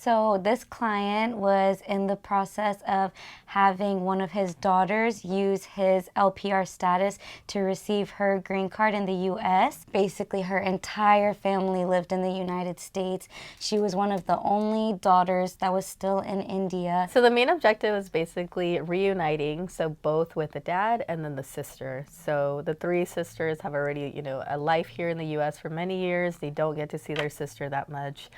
So this client was in the process of having one of his daughters use his LPR status to receive her green card in the U.S. Basically, her entire family lived in the United States. She was one of the only daughters that was still in India. So the main objective is basically reuniting, so both with the dad and then the sister. So the three sisters have already, a life here in the U.S. for many years. They don't get to see their sister that much.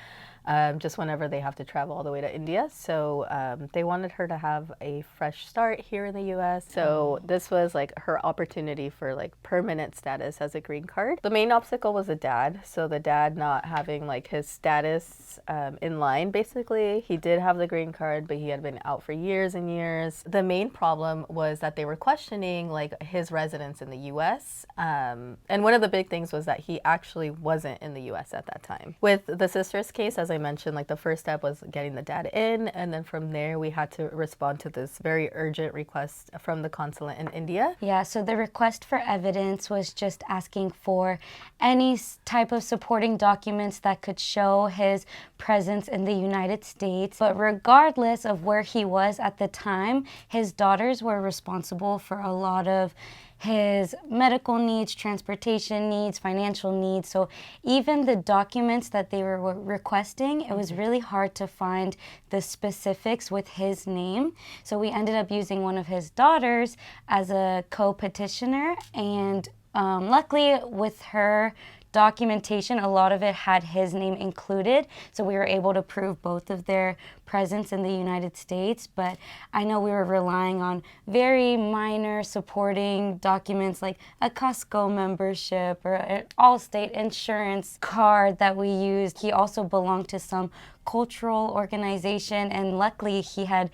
Just whenever they have to travel all the way to India. So they wanted her to have a fresh start here in the U.S. So this was like her opportunity for like permanent status as a green card. The main obstacle was the dad. So the dad not having like his status in line, basically. He did have the green card, but he had been out for years and years. The main problem was that they were questioning like his residence in the U.S. And one of the big things was that he actually wasn't in the U.S. at that time. With the sister's case, as I mentioned, like the first step was getting the dad in, and then from there we had to respond to this very urgent request from the consulate in India. Yeah, so the request for evidence was just asking for any type of supporting documents that could show his presence in the United States. But regardless of where he was at the time, his daughters were responsible for a lot of his medical needs, transportation needs, financial needs. So even the documents that they were requesting, it was really hard to find the specifics with his name. So we ended up using one of his daughters as a co-petitioner, and luckily with her documentation, a lot of it had his name included, so we were able to prove both of their presence in the United States. But I know we were relying on very minor supporting documents like a Costco membership or an Allstate insurance card that we used. He also belonged to some cultural organization, and luckily he had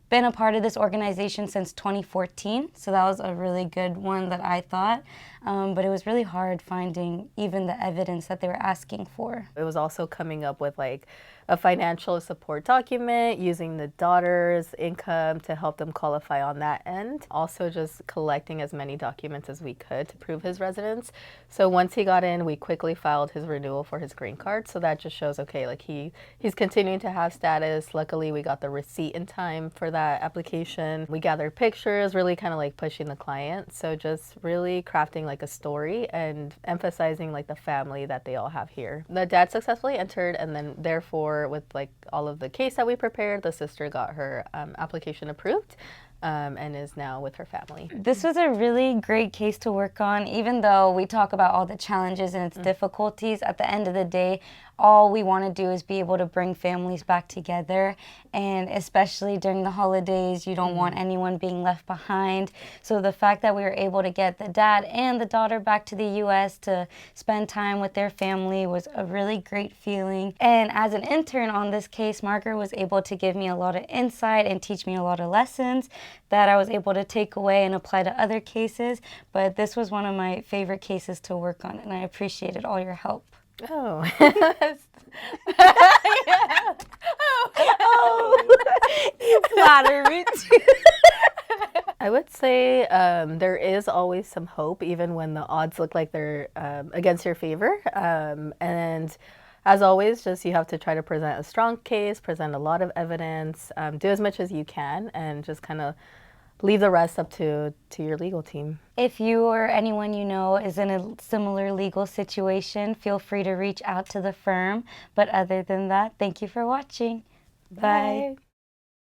been a part of this organization since 2014, so that was a really good one that I thought. But it was really hard finding even the evidence that they were asking for. It was also coming up with like a financial support document, using the daughter's income to help them qualify on that end. Also just collecting as many documents as we could to prove his residence. So once he got in, we quickly filed his renewal for his green card. So that just shows, okay, like he's continuing to have status. Luckily, we got the receipt in time for that application. We gathered pictures, really kind of like pushing the client. So just really crafting like a story and emphasizing like the family that they all have here. The dad successfully entered, and then therefore with like all of the case that we prepared, the sister got her application approved. And is now with her family. This was a really great case to work on. Even though we talk about all the challenges and its difficulties, at the end of the day, all we want to do is be able to bring families back together. And especially during the holidays, you don't want anyone being left behind. So the fact that we were able to get the dad and the daughter back to the U.S. to spend time with their family was a really great feeling. And as an intern on this case, Margaret was able to give me a lot of insight and teach me a lot of lessons that I was able to take away and apply to other cases. But this was one of my favorite cases to work on, and I appreciated all your help. Oh. Yeah. You flatter me too. I would say there is always some hope, even when the odds look like they're against your favor. And as always, just you have to try to present a strong case, present a lot of evidence, do as much as you can, and just kind of leave the rest up to your legal team. If you or anyone you know is in a similar legal situation, feel free to reach out to the firm. But other than that, thank you for watching. Bye.